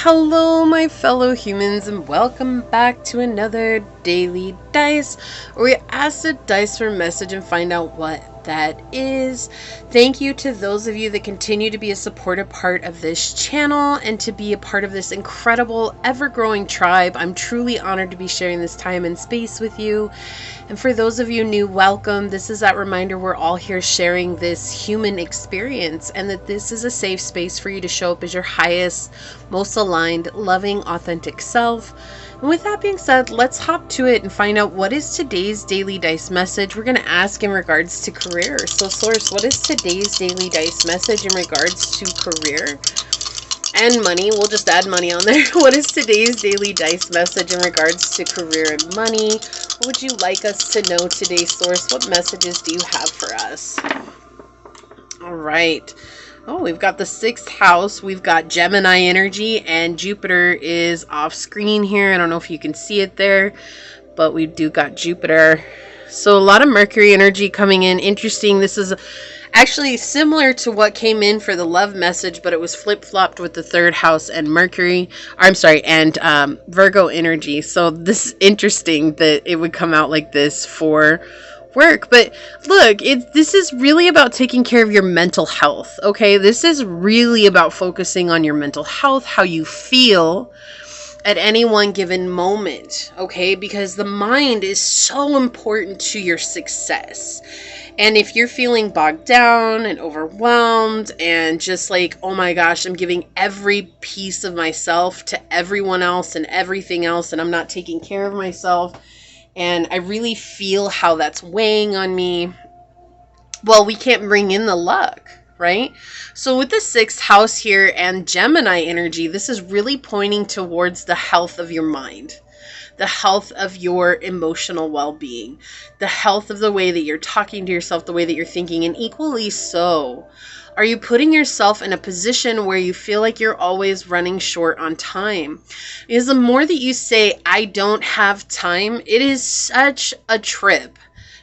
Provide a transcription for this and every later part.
Hello, my fellow humans, and welcome back to another Daily Dice, where we ask the dice for a message and find out what that is. Thank you to those of you that continue to be a supportive part of this channel and to be a part of this incredible, ever-growing tribe. I'm truly honored to be sharing this time and space with you. And for those of you new, welcome. This is that reminder we're all here sharing this human experience and that this is a safe space for you to show up as your highest, most aligned, loving, authentic self. And with that being said, let's hop to it and find out what is today's Daily Dice message. We're going to ask in regards to career. So Source, what is today's Daily Dice message in regards to career and money? We'll just add money on there. What is today's Daily Dice message in regards to career and money? What would you like us to know today, Source? What messages do you have for us? All right. Oh, we've got the 6th house. We've got Gemini energy, and Jupiter is off screen here. I don't know if you can see it there, but we do got Jupiter. So a lot of Mercury energy coming in. Interesting. This is actually similar to what came in for the love message, but it was flip-flopped with the 3rd house and Mercury. And Virgo energy. So this is interesting that it would come out like this for work. But look, this is really about taking care of your mental health. Okay, this is really about focusing on your mental health, how you feel at any one given moment. Okay, because the mind is so important to your success. And if you're feeling bogged down and overwhelmed and just like, oh my gosh, I'm giving every piece of myself to everyone else and everything else, and I'm not taking care of myself, and I really feel how that's weighing on me, well, we can't bring in the luck, right? So with the 6th house here and Gemini energy, this is really pointing towards the health of your mind, the health of your emotional well-being, the health of the way that you're talking to yourself, the way that you're thinking, and equally so, are you putting yourself in a position where you feel like you're always running short on time? Because the more that you say, I don't have time, it is such a trip,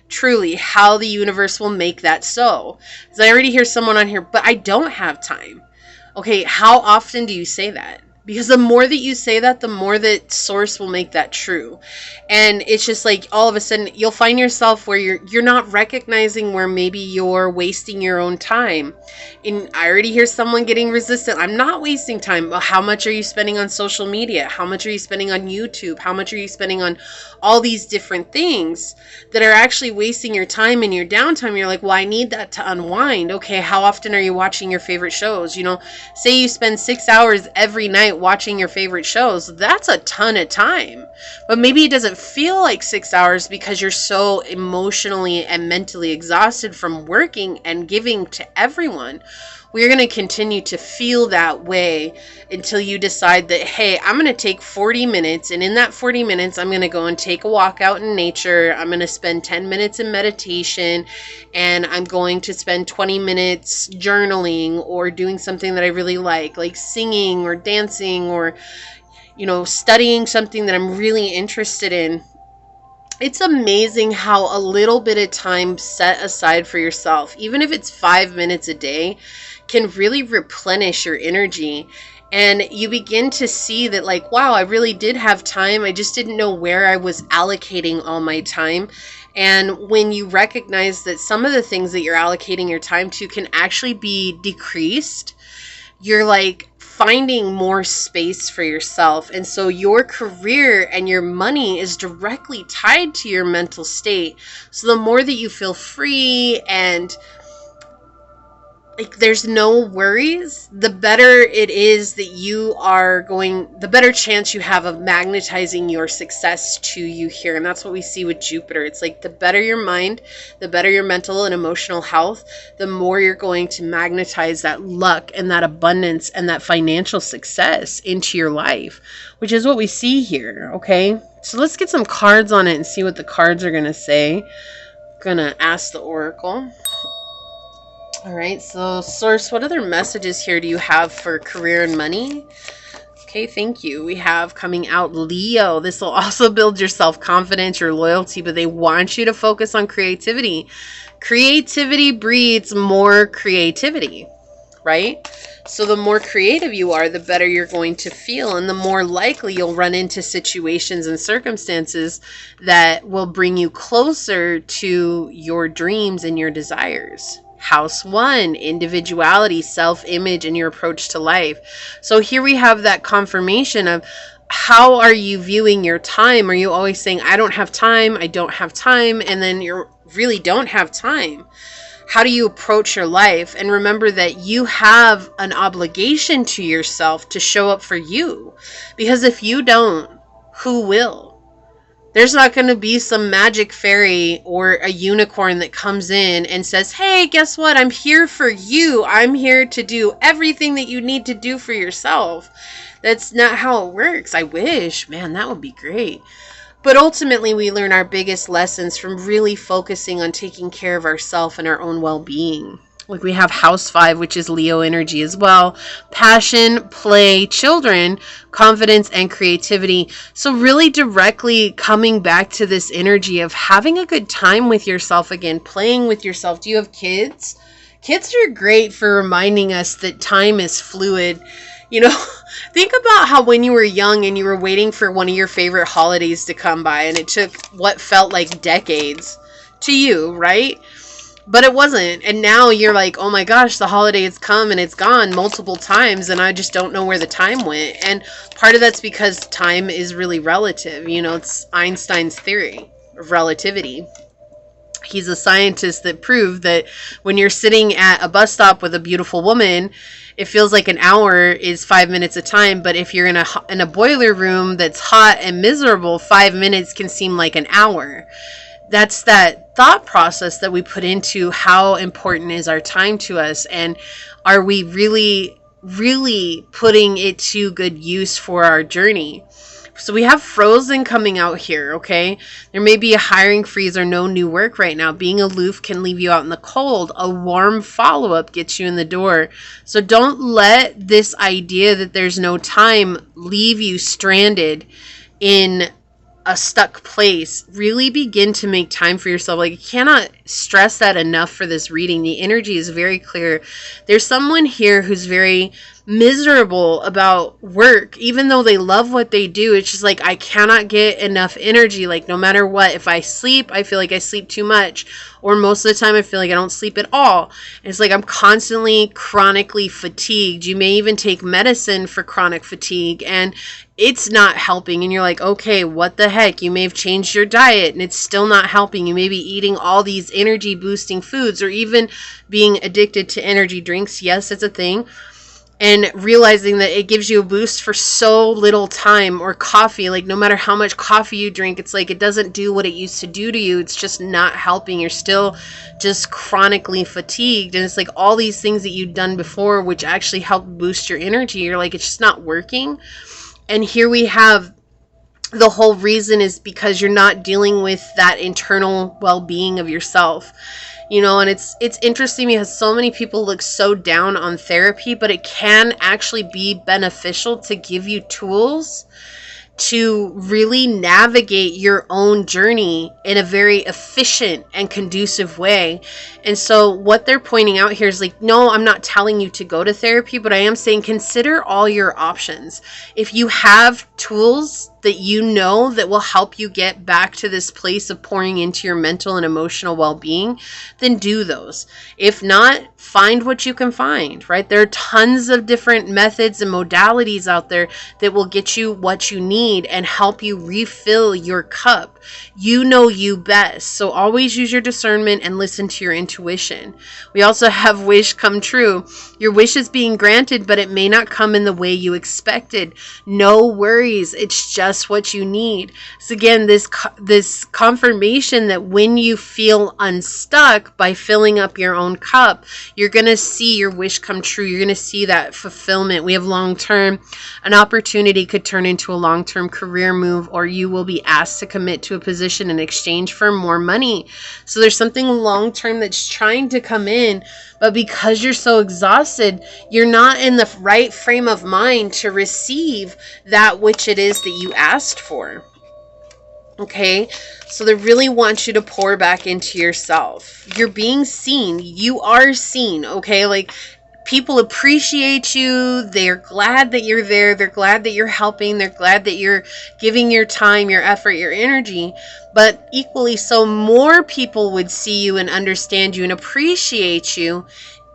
truly, how the universe will make that so. Because I already hear someone on here, but I don't have time. Okay, how often do you say that? Because the more that you say that, the more that Source will make that true. And it's just like all of a sudden you'll find yourself where you're not recognizing where maybe you're wasting your own time. And I already hear someone getting resistant. I'm not wasting time. Well, how much are you spending on social media? How much are you spending on YouTube? How much are you spending on all these different things that are actually wasting your time and your downtime? You're like, well, I need that to unwind. Okay, how often are you watching your favorite shows? You know, say you spend 6 hours every night watching your favorite shows. That's a ton of time. But maybe it doesn't feel like 6 hours because you're so emotionally and mentally exhausted from working and giving to everyone. We're going to continue to feel that way until you decide that, hey, I'm going to take 40 minutes, and in that 40 minutes, I'm going to go and take a walk out in nature. I'm going to spend 10 minutes in meditation, and I'm going to spend 20 minutes journaling or doing something that I really like singing or dancing or, studying something that I'm really interested in. It's amazing how a little bit of time set aside for yourself, even if it's 5 minutes a day, can really replenish your energy. And you begin to see that, like, wow, I really did have time. I just didn't know where I was allocating all my time. And when you recognize that some of the things that you're allocating your time to can actually be decreased, you're like finding more space for yourself. And so your career and your money is directly tied to your mental state. So the more that you feel free and there's no worries, the better it is that the better chance you have of magnetizing your success to you here. And that's what we see with Jupiter. It's like the better your mind, the better your mental and emotional health, the more you're going to magnetize that luck and that abundance and that financial success into your life, which is what we see here. Okay, so let's get some cards on it and see what the cards are going to say. I'm going to ask the Oracle. All right, so Source, what other messages here do you have for career and money? Okay, thank you. We have coming out Leo. This will also build your self-confidence, your loyalty, but they want you to focus on creativity. Creativity breeds more creativity, right? So the more creative you are, the better you're going to feel, and the more likely you'll run into situations and circumstances that will bring you closer to your dreams and your desires. House 1, individuality, self-image, and your approach to life. So here we have that confirmation of, how are you viewing your time? Are you always saying, I don't have time, I don't have time, and then you really don't have time? How do you approach your life? And remember that you have an obligation to yourself to show up for you. Because if you don't, who will? There's not going to be some magic fairy or a unicorn that comes in and says, hey, guess what? I'm here for you. I'm here to do everything that you need to do for yourself. That's not how it works. I wish, man, that would be great. But ultimately, we learn our biggest lessons from really focusing on taking care of ourselves and our own well-being. Like we have House 5, which is Leo energy as well. Passion, play, children, confidence, and creativity. So really directly coming back to this energy of having a good time with yourself again, playing with yourself. Do you have kids? Kids are great for reminding us that time is fluid. You know, think about how when you were young and you were waiting for one of your favorite holidays to come by, and it took what felt like decades to you, right? But it wasn't. And now you're like, oh my gosh, the holiday has come and it's gone multiple times, and I just don't know where the time went. And part of that's because time is really relative. You know, it's Einstein's theory of relativity. He's a scientist that proved that when you're sitting at a bus stop with a beautiful woman, it feels like an hour is 5 minutes of time. But if you're in a boiler room that's hot and miserable, 5 minutes can seem like an hour. That's that thought process that we put into how important is our time to us, and are we really, really putting it to good use for our journey? So we have Frozen coming out here, okay? There may be a hiring freeze or no new work right now. Being aloof can leave you out in the cold. A warm follow-up gets you in the door. So don't let this idea that there's no time leave you stranded in a stuck place. Really begin to make time for yourself. Like, I cannot stress that enough for this reading. The energy is very clear. There's someone here who's very miserable about work, even though they love what they do. It's just like, I cannot get enough energy. Like, no matter what, if I sleep, I feel like I sleep too much, or most of the time I feel like I don't sleep at all. And it's like I'm constantly chronically fatigued. You may even take medicine for chronic fatigue, and it's not helping. And you're like, okay, what the heck? You may have changed your diet and it's still not helping. You may be eating all these energy boosting foods, or even being addicted to energy drinks. Yes, it's a thing. And realizing that it gives you a boost for so little time. Or coffee, like no matter how much coffee you drink, it's like it doesn't do what it used to do to you. It's just not helping. You're still just chronically fatigued. And it's like all these things that you've done before, which actually help boost your energy, you're like, it's just not working. And here we have the whole reason is because you're not dealing with that internal well-being of yourself. You know, and it's interesting because so many people look so down on therapy, but it can actually be beneficial to give you tools to really navigate your own journey in a very efficient and conducive way. And so what they're pointing out here is like, no, I'm not telling you to go to therapy, but I am saying consider all your options. If you have tools that you know that will help you get back to this place of pouring into your mental and emotional well-being, then do those. If not, find what you can find, right? There are tons of different methods and modalities out there that will get you what you need and help you refill your cup. You know you best. So always use your discernment and listen to your intuition. We also have wish come true. Your wish is being granted, but it may not come in the way you expected. No worries. It's just what you need. So again, this confirmation that when you feel unstuck by filling up your own cup, you're going to see your wish come true. You're going to see that fulfillment. We have long-term. An opportunity could turn into a long-term career move, or you will be asked to commit to a position in exchange for more money. So there's something long-term that's trying to come in, but because you're so exhausted, you're not in the right frame of mind to receive that which it is that you asked for. Okay, so they really want you to pour back into yourself. You're being seen. You are seen, okay? Like, People appreciate you. They're glad that you're there. They're glad that you're helping. They're glad that you're giving your time, your effort, your energy. But equally so, more people would see you and understand you and appreciate you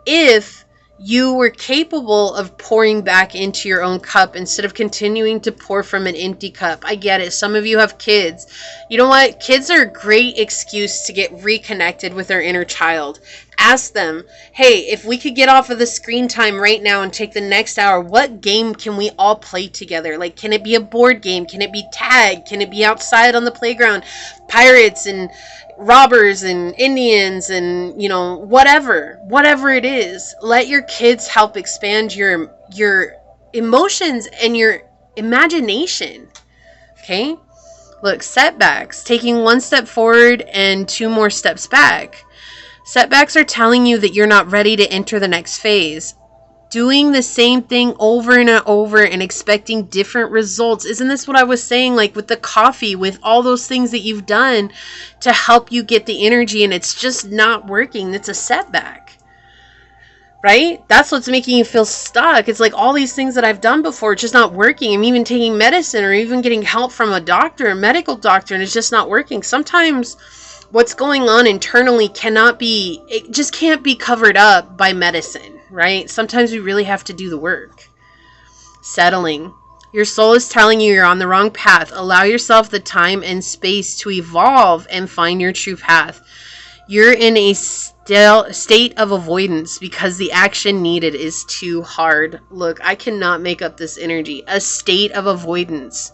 if you were capable of pouring back into your own cup instead of continuing to pour from an empty cup. I get it. Some of you have kids. You know what? Kids are a great excuse to get reconnected with their inner child. Ask them, hey, if we could get off of the screen time right now and take the next hour, what game can we all play together? Like, can it be a board game? Can it be tag? Can it be outside on the playground? Pirates and robbers and Indians and, you know, whatever it is. Let your kids help expand your emotions and your imagination. Okay? Look, setbacks, taking one step forward and 2 more steps back. Setbacks are telling you that you're not ready to enter the next phase. Doing the same thing over and over and expecting different results. Isn't this what I was saying? Like with the coffee, with all those things that you've done to help you get the energy and it's just not working. It's a setback, right? That's what's making you feel stuck. It's like all these things that I've done before, it's just not working. I'm even taking medicine or even getting help from a doctor, a medical doctor, and it's just not working. Sometimes what's going on internally it just can't be covered up by medicine, right? Sometimes we really have to do the work. Settling. Your soul is telling you you're on the wrong path. Allow yourself the time and space to evolve and find your true path. You're in a state of avoidance because the action needed is too hard. Look, I cannot make up this energy. A state of avoidance.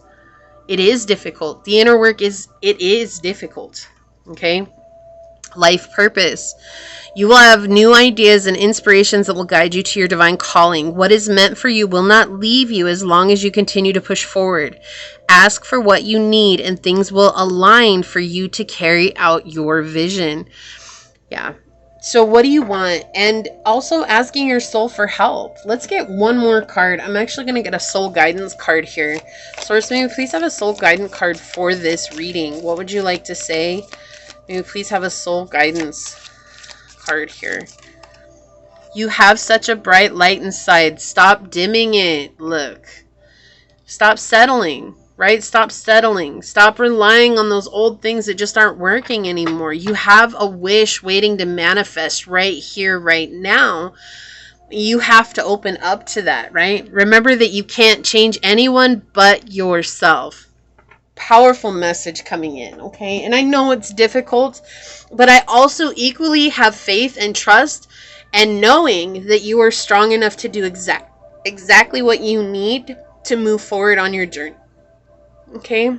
It is difficult. The inner work is difficult. Okay? Life purpose. You will have new ideas and inspirations that will guide you to your divine calling. What is meant for you will not leave you as long as you continue to push forward. Ask for what you need and things will align for you to carry out your vision. Yeah. So what do you want? And also asking your soul for help. Let's get one more card. I'm actually going to get a soul guidance card here. Source, may we please have a soul guidance card for this reading? What would you like to say? May we please have a soul guidance card here. You have such a bright light inside. Stop dimming it. Look. Stop settling, right? Stop settling. Stop relying on those old things that just aren't working anymore. You have a wish waiting to manifest right here, right now. You have to open up to that, right? Remember that you can't change anyone but yourself. Powerful message coming in, okay? And I know it's difficult, but I also equally have faith and trust and knowing that you are strong enough to do exactly what you need to move forward on your journey, okay?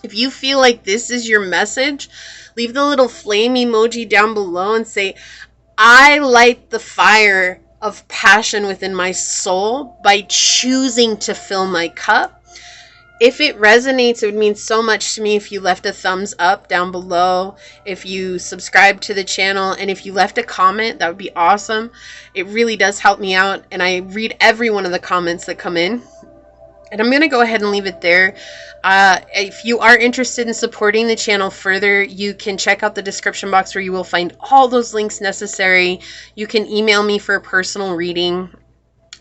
If you feel like this is your message, leave the little flame emoji down below and say, I light the fire of passion within my soul by choosing to fill my cup. If it resonates, it would mean so much to me if you left a thumbs up down below, if you subscribe to the channel, and if you left a comment, that would be awesome. It really does help me out, and I read every one of the comments that come in. And I'm going to go ahead and leave it there. If you are interested in supporting the channel further, you can check out the description box where you will find all those links necessary. You can email me for a personal reading.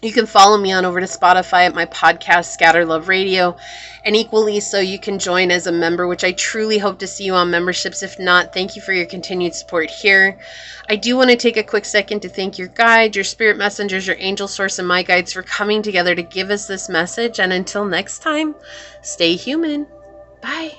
You can follow me on over to Spotify at my podcast, Scatter Love Radio. And equally so, you can join as a member, which I truly hope to see you on memberships. If not, thank you for your continued support here. I do want to take a quick second to thank your guide, your spirit messengers, your angel source, and my guides for coming together to give us this message. And until next time, stay human. Bye.